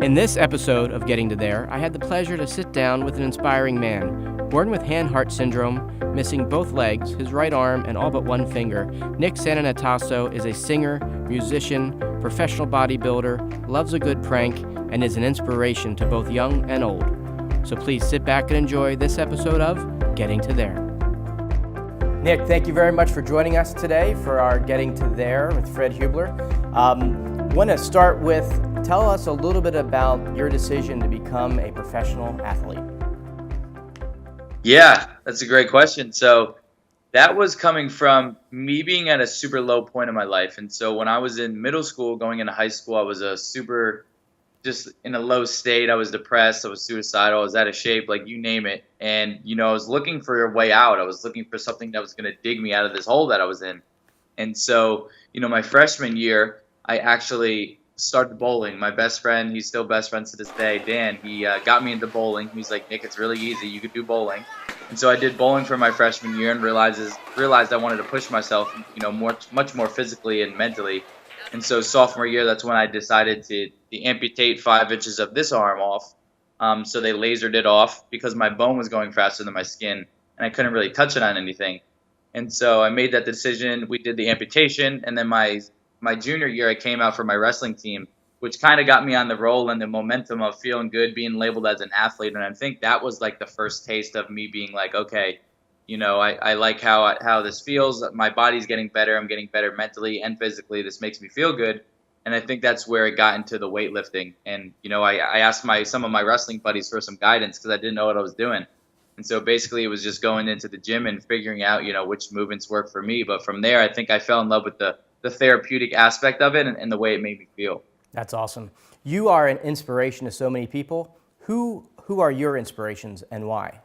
In this episode of Getting to There, I had the pleasure to sit down with an inspiring man. Born with Hanhart syndrome, missing both legs, his right arm, and all but one finger, Nick Santonastasso is a singer, musician, professional bodybuilder, loves a good prank, and is an inspiration to both young and old. So please sit back and enjoy this episode of Getting to There. Nick, thank you very much for joining us today for our Getting to There with Fred Hubler. I want to start with, tell us a little bit about your decision to become a professional athlete. Yeah, that's a great question. So that was coming from me being at a super low point in my life. And so when I was in middle school, going into high school, I was just in a low state. I was depressed. I was suicidal. I was out of shape, like you name it. And, I was looking for a way out. I was looking for something that was going to dig me out of this hole that I was in. And so, my freshman year, I actually started bowling. My best friend, he's still best friends to this day, Dan, he got me into bowling. He's like, Nick, it's really easy. You could do bowling. And so I did bowling for my freshman year and realized I wanted to push myself, much more physically and mentally. And so sophomore year, that's when I decided to amputate 5 inches of this arm off. So they lasered it off because my bone was going faster than my skin, and I couldn't really touch it on anything. And so I made that decision. We did the amputation, and then my junior year, I came out for my wrestling team, which kind of got me on the roll and the momentum of feeling good, being labeled as an athlete. And I think that was like the first taste of me being like, okay, I like how this feels. My body's getting better. I'm getting better mentally and physically. This makes me feel good. And I think that's where it got into the weightlifting. And, I asked some of my wrestling buddies for some guidance because I didn't know what I was doing. And so basically it was just going into the gym and figuring out, which movements work for me. But from there, I think I fell in love with the therapeutic aspect of it and the way it made me feel. That's awesome. You are an inspiration to so many people. Who are your inspirations and why?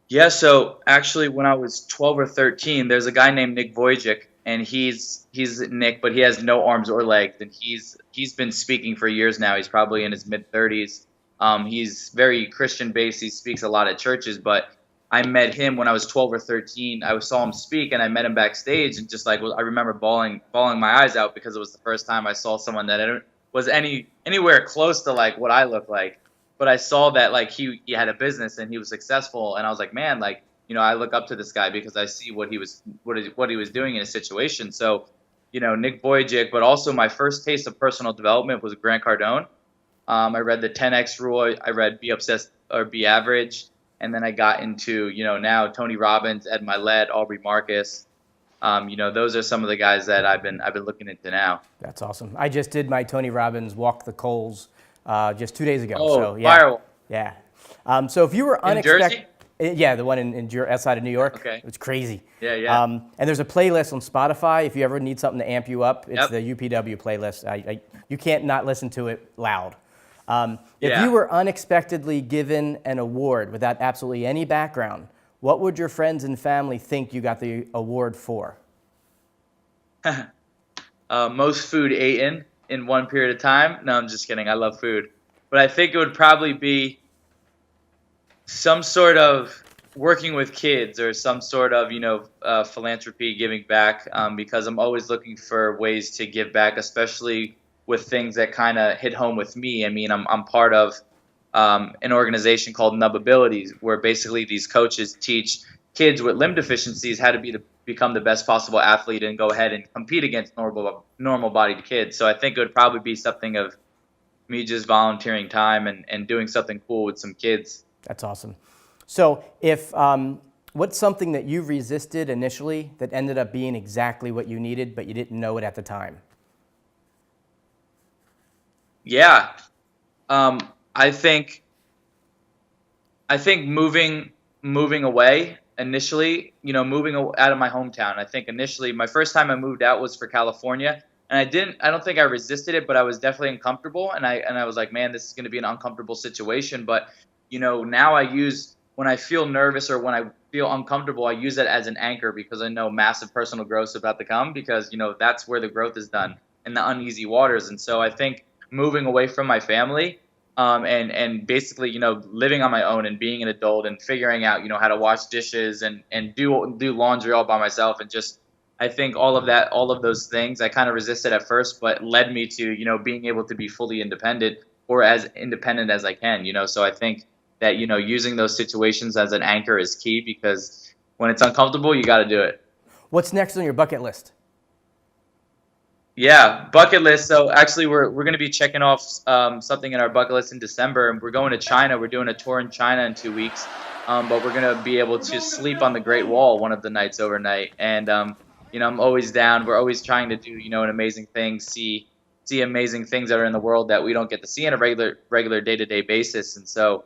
Yeah, so actually when I was 12 or 13, there's a guy named Nick Vujicic, and he's Nick, but he has no arms or legs, and he's been speaking for years now. He's probably in his mid-30s. He's very Christian-based. He speaks a lot at churches, but I met him when I was 12 or 13. I saw him speak, and I met him backstage, and I remember bawling my eyes out because it was the first time I saw someone that was anywhere close to like what I look like. But I saw that like he had a business and he was successful, and I was like, man, like I look up to this guy because I see what he was doing in a situation. So, Nick Vujicic, but also my first taste of personal development was Grant Cardone. I read the 10X rule. I read Be Obsessed or Be Average. And then I got into, now Tony Robbins, Ed Milet, Aubrey Marcus. Those are some of the guys that I've been looking into now. That's awesome. I just did my Tony Robbins Walk the Coals just 2 days ago. Oh, so, yeah. viral. Yeah. So if you were unexpected, yeah, the one outside of New York. Okay. It was crazy. Yeah. And there's a playlist on Spotify. If you ever need something to amp you up, it's Yep. the UPW playlist. You can't not listen to it loud. If Yeah. you were unexpectedly given an award without absolutely any background, what would your friends and family think you got the award for? Most food eaten in one period of time. No, I'm just kidding. I love food. But I think it would probably be some sort of working with kids or some sort of, philanthropy, giving back, because I'm always looking for ways to give back, especially with things that kind of hit home with me. I mean, I'm part of an organization called Nub Abilities, where basically these coaches teach kids with limb deficiencies how to become the best possible athlete and go ahead and compete against normal-bodied kids. So I think it would probably be something of me just volunteering time and doing something cool with some kids. That's awesome. So what's something that you resisted initially that ended up being exactly what you needed, but you didn't know it at the time? Yeah. I think moving away initially, moving out of my hometown. I think initially my first time I moved out was for California, and I don't think I resisted it, but I was definitely uncomfortable, and I was like, man, this is going to be an uncomfortable situation. But, now when I feel nervous or when I feel uncomfortable, I use it as an anchor because I know massive personal growth is about to come because, that's where the growth is done in the uneasy waters. And so I think moving away from my family, and basically, living on my own and being an adult and figuring out, how to wash dishes and do laundry all by myself and just I think all of those things, I kind of resisted at first, but led me to, being able to be fully independent, or as independent as I can, So I think that, using those situations as an anchor is key, because when it's uncomfortable, you got to do it. What's next on your bucket list? Yeah, bucket list. So actually, we're going to be checking off something in our bucket list in December, and we're going to China. We're doing a tour in China in 2 weeks, but we're going to be able to sleep on the Great Wall one of the nights overnight. And I'm always down. We're always trying to do an amazing thing, see amazing things that are in the world that we don't get to see on a regular day-to-day basis. And so,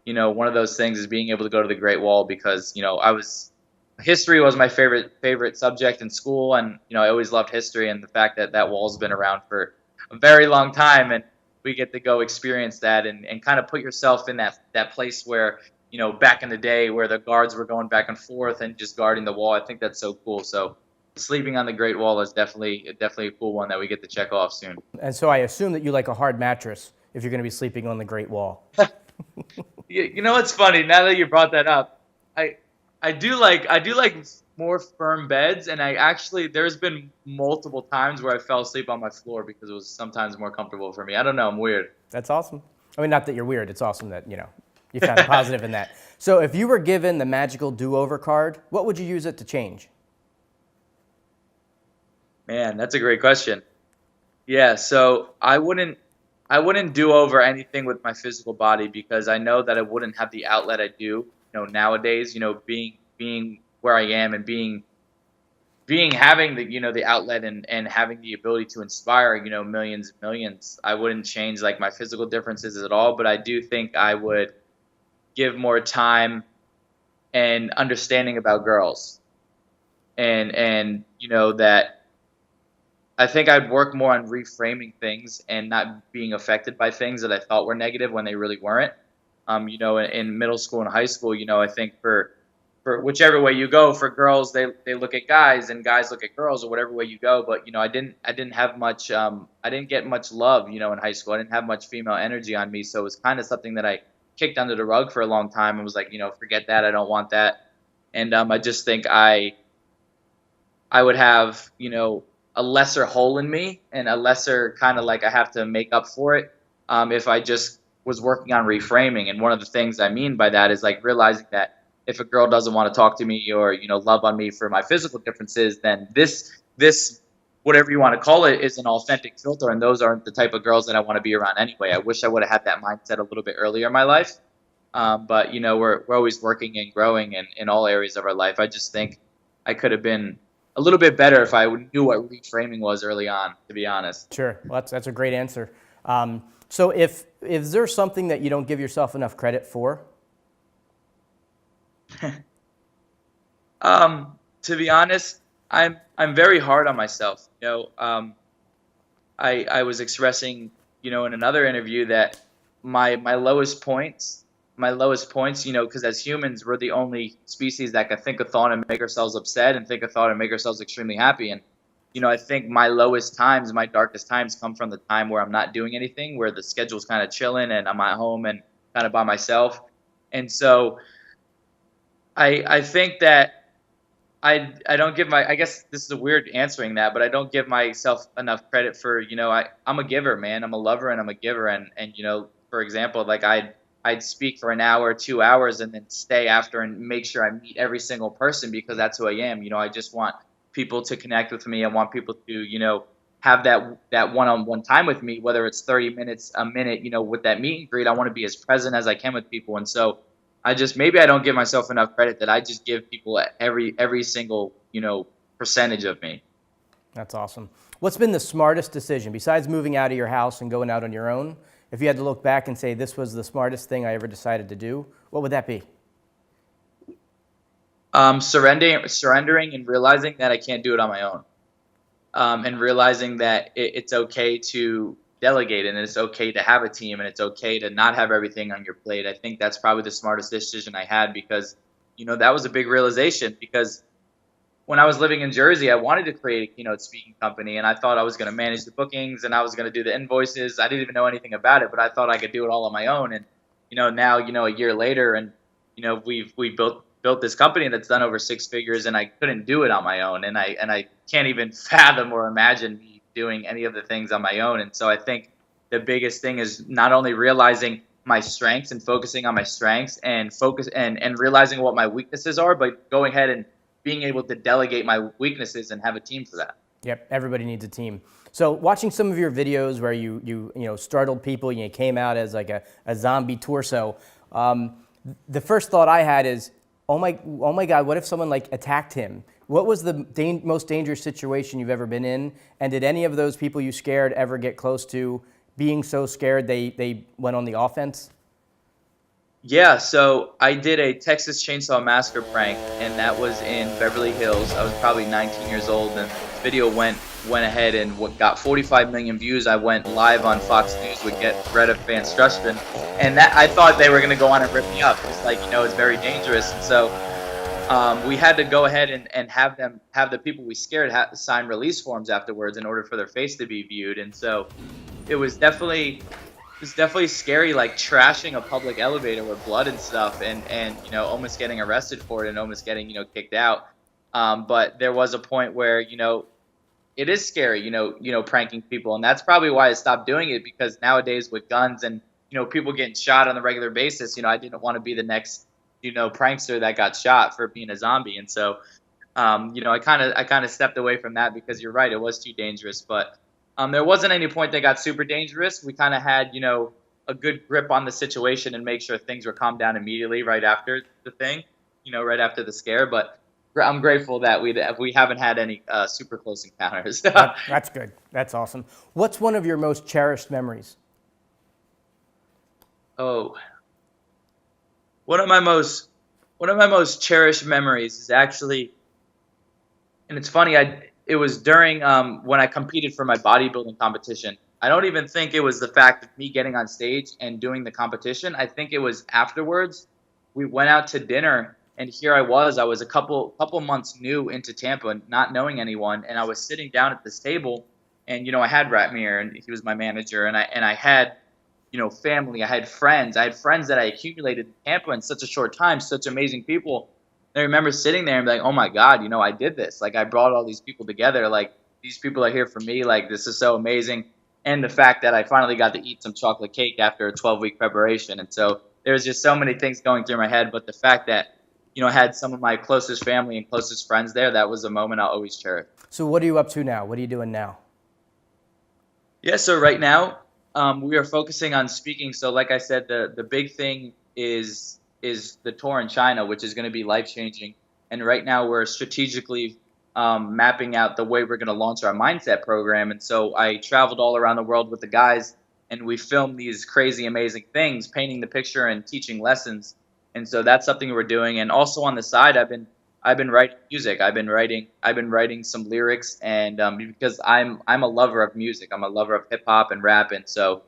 one of those things is being able to go to the Great Wall, because history was my favorite subject in school, and I always loved history, and the fact that that wall's been around for a very long time, and we get to go experience that, and kind of put yourself in that place where back in the day, where the guards were going back and forth and just guarding the wall. I think that's so cool. So sleeping on the Great Wall is definitely a cool one that we get to check off soon. And so I assume that you like a hard mattress if you're going to be sleeping on the Great Wall. You know what's funny? Now that you brought that up, I do like more firm beds, and there's been multiple times where I fell asleep on my floor because it was sometimes more comfortable for me. I don't know, I'm weird. That's awesome. I mean, not that you're weird. It's awesome that, you found a positive in that. So if you were given the magical do-over card, what would you use it to change? Man, that's a great question. Yeah, so I wouldn't do over anything with my physical body, because I know that I wouldn't have the outlet I do, nowadays, being where I am, and being having the outlet, and having the ability to inspire, millions and millions. I wouldn't change like my physical differences at all, but I do think I would give more time and understanding about girls, and that I think I'd work more on reframing things and not being affected by things that I thought were negative when they really weren't. In middle school and high school, I think for whichever way you go, for girls, they look at guys, and guys look at girls, or whatever way you go. But I didn't have much I didn't get much love, in high school. I didn't have much female energy on me, so it was kind of something that I kicked under the rug for a long time, and was like, forget that, I don't want that. And I just think I would have, a lesser hole in me, and a lesser kind of like I have to make up for it, if I just was working on reframing. And one of the things I mean by that is like realizing that if a girl doesn't want to talk to me, or love on me for my physical differences, then this whatever you want to call it is an authentic filter, and those aren't the type of girls that I want to be around anyway. I wish I would have had that mindset a little bit earlier in my life. But we're always working and growing in all areas of our life. I just think I could have been a little bit better if I knew what reframing was early on, to be honest. Sure. Well, that's a great answer. So if there's something that you don't give yourself enough credit for? To be honest, I'm very hard on myself. I was expressing, in another interview, that my lowest points, because as humans, we're the only species that can think a thought and make ourselves upset, and think a thought and make ourselves extremely happy. And I think my lowest times, my darkest times, come from the time where I'm not doing anything, where the schedule's kind of chilling, and I'm at home and kind of by myself. And so I think that I don't give I guess this is a weird answering that, but I don't give myself enough credit for, I'm a giver, man. I'm a lover, and I'm a giver. And for example, like I'd speak for an hour, 2 hours, and then stay after and make sure I meet every single person, because that's who I am. I just want people to connect with me. I want people to, have that one-on-one time with me, whether it's 30 minutes, a minute, with that meet and greet. I want to be as present as I can with people. And so maybe I don't give myself enough credit, that I just give people every single, percentage of me. That's awesome. What's been the smartest decision, besides moving out of your house and going out on your own? If you had to look back and say, this was the smartest thing I ever decided to do, what would that be? Surrendering and realizing that I can't do it on my own. And realizing that it's okay to delegate, and it's okay to have a team, and it's okay to not have everything on your plate. I think that's probably the smartest decision I had, because, that was a big realization. Because when I was living in Jersey, I wanted to create a keynote speaking company, and I thought I was going to manage the bookings, and I was going to do the invoices. I didn't even know anything about it, but I thought I could do it all on my own. And, now, a year later, and, we built built this company that's done over 6 figures, and I couldn't do it on my own. And I can't even fathom or imagine me doing any of the things on my own. And so I think the biggest thing is not only realizing my strengths and focusing on my strengths and realizing what my weaknesses are, but going ahead and being able to delegate my weaknesses and have a team for that. Yep, everybody needs a team. So watching some of your videos where you startled people, you came out as like a zombie torso, the first thought I had is, oh my God, what if someone like attacked him? What was the most dangerous situation you've ever been in? And did any of those people you scared ever get close to being so scared they went on the offense? Yeah, so I did a Texas Chainsaw Massacre prank, and that was in Beverly Hills. I was probably 19 years old, and this video went ahead and got 45 million views. I went live on Fox News with Greta Van Susteren, and that I thought they were going to go on and rip me up. It's like, it's very dangerous, and so we had to go ahead and have the people we scared sign release forms afterwards in order for their face to be viewed, and so it was definitely scary, like trashing a public elevator with blood and stuff, and almost getting arrested for it and almost getting kicked out. But there was a point where it is scary, pranking people, and that's probably why I stopped doing it, because nowadays with guns and people getting shot on a regular basis, I didn't want to be the next prankster that got shot for being a zombie, and so I kind of stepped away from that, because you're right, it was too dangerous, but. There wasn't any point that got super dangerous. We kind of had, a good grip on the situation and make sure things were calmed down immediately right after the thing, right after the scare. But I'm grateful that we haven't had any super close encounters. That's good. That's awesome. What's one of your most cherished memories? Oh, one of my most cherished memories is actually, and it's funny, it was during when I competed for my bodybuilding competition. I don't even think it was the fact of me getting on stage and doing the competition. I think it was afterwards. We went out to dinner, and here I was a couple months new into Tampa, not knowing anyone, and I was sitting down at this table, and I had Ratmir, and he was my manager, and I had family, I had friends that I accumulated in Tampa in such a short time, such amazing people. I remember sitting there and being like, oh my God, I did this. Like, I brought all these people together. Like, these people are here for me. Like, this is so amazing. And the fact that I finally got to eat some chocolate cake after a 12-week preparation. And so there's just so many things going through my head. But the fact that, I had some of my closest family and closest friends there, that was a moment I'll always cherish. So what are you up to now? What are you doing now? Yeah, so right now we are focusing on speaking. So like I said, the big thing is the tour in China, which is going to be life-changing. And right now we're strategically mapping out the way we're going to launch our mindset program. And so I traveled all around the world with the guys, and we filmed these crazy, amazing things, painting the picture and teaching lessons. And so that's something we're doing. And also on the side, I've been writing music. I've been writing some lyrics, and because I'm a lover of music, I'm a lover of hip hop and rap, and so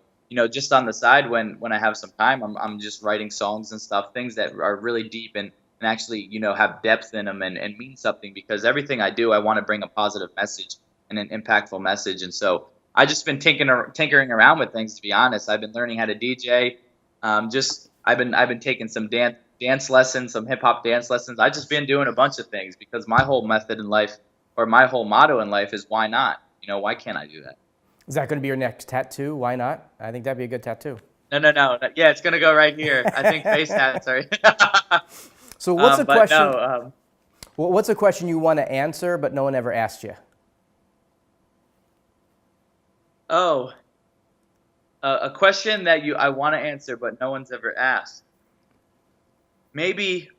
just on the side when I have some time, I'm just writing songs and stuff, things that are really deep and actually have depth in them and mean something, because everything I do, I want to bring a positive message and an impactful message. And so I just been tinkering around with things, to be honest. I've been learning how to DJ. I've been taking some dance lessons, some hip hop dance lessons. I've just been doing a bunch of things, because my whole method in life, or my whole motto in life, is why not? Why can't I do that? Is that going to be your next tattoo? Why not? I think that'd be a good tattoo. No. Yeah, it's going to go right here. I think face tats are. So what's a question? No, what's a question you want to answer, but no one ever asked you? Oh, a question that I want to answer, but no one's ever asked. Maybe,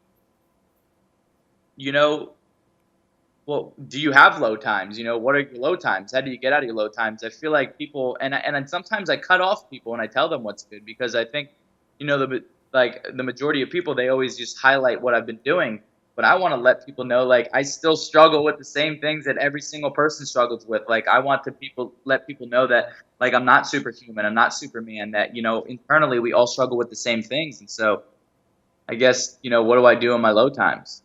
well, do you have low times? What are your low times? How do you get out of your low times? I feel like people, and sometimes I cut off people and I tell them what's good, because I think, the majority of people, they always just highlight what I've been doing. But I want to let people know, like, I still struggle with the same things that every single person struggles with. Like, I want to let people know that, like, I'm not superhuman, I'm not Superman, that, internally we all struggle with the same things. And so I guess, what do I do in my low times?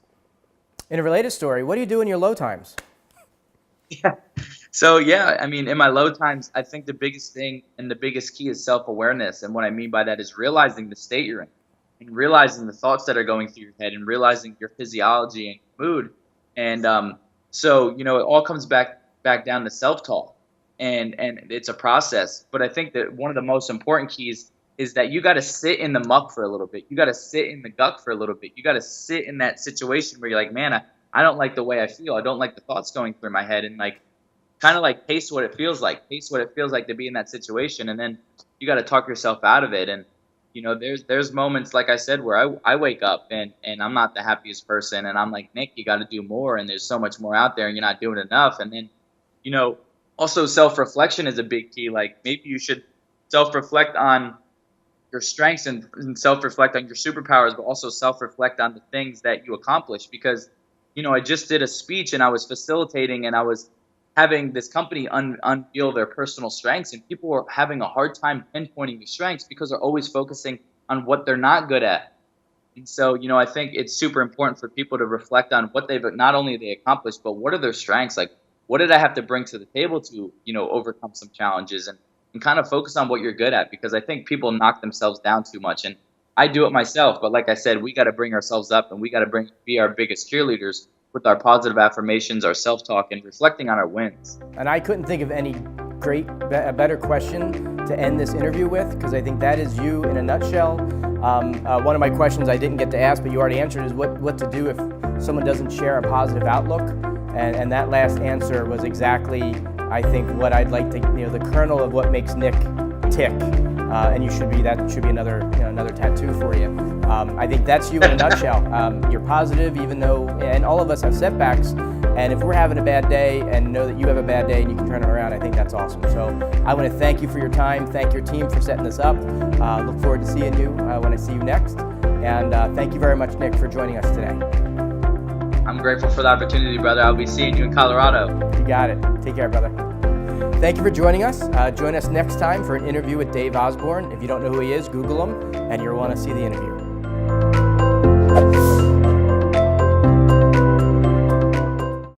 In a related story, what do you do in your low times? Yeah. So, yeah, I mean, in my low times, I think the biggest thing and the biggest key is self-awareness. And what I mean by that is realizing the state you're in. and realizing the thoughts that are going through your head and realizing your physiology and your mood. And so, it all comes back down to self-talk, and it's a process. But I think that one of the most important keys is that you got to sit in the muck for a little bit. You got to sit in the guck for a little bit. You got to sit in that situation where you're like, man, I don't like the way I feel. I don't like the thoughts going through my head, and like kind of like taste what it feels like. Taste what it feels like to be in that situation, and then you got to talk yourself out of it. And there's moments, like I said, where I wake up and I'm not the happiest person, and I'm like, Nick, you got to do more, and there's so much more out there, and you're not doing enough. And then, also self-reflection is a big key. Like maybe you should self-reflect on your strengths and self-reflect on your superpowers, but also self-reflect on the things that you accomplish. Because, I just did a speech and I was facilitating and I was having this company unveil their personal strengths, and people were having a hard time pinpointing these strengths because they're always focusing on what they're not good at. And so, I think it's super important for people to reflect on what they've not only they accomplished, but what are their strengths? Like, what did I have to bring to the table to, overcome some challenges, and kind of focus on what you're good at, because I think people knock themselves down too much. And I do it myself. But like I said, we got to bring ourselves up, and we got to be our biggest cheerleaders with our positive affirmations, our self-talk, and reflecting on our wins. And I couldn't think of any a better question to end this interview with, because I think that is you in a nutshell. One of my questions I didn't get to ask, but you already answered, is what to do if someone doesn't share a positive outlook. And that last answer was exactly, I think, what I'd like to, the kernel of what makes Nick tick. And that should be another tattoo for you. I think that's you in a nutshell. You're positive, even though, and all of us have setbacks. And if we're having a bad day and know that you have a bad day and you can turn it around, I think that's awesome. So I want to thank you for your time. Thank your team for setting this up. Look forward to seeing you when I see you next. And thank you very much, Nick, for joining us today. I'm grateful for the opportunity, brother. I'll be seeing you in Colorado. You got it. Take care, brother. Thank you for joining us. Join us next time for an interview with Dave Osborne. If you don't know who he is, Google him, and you'll want to see the interview.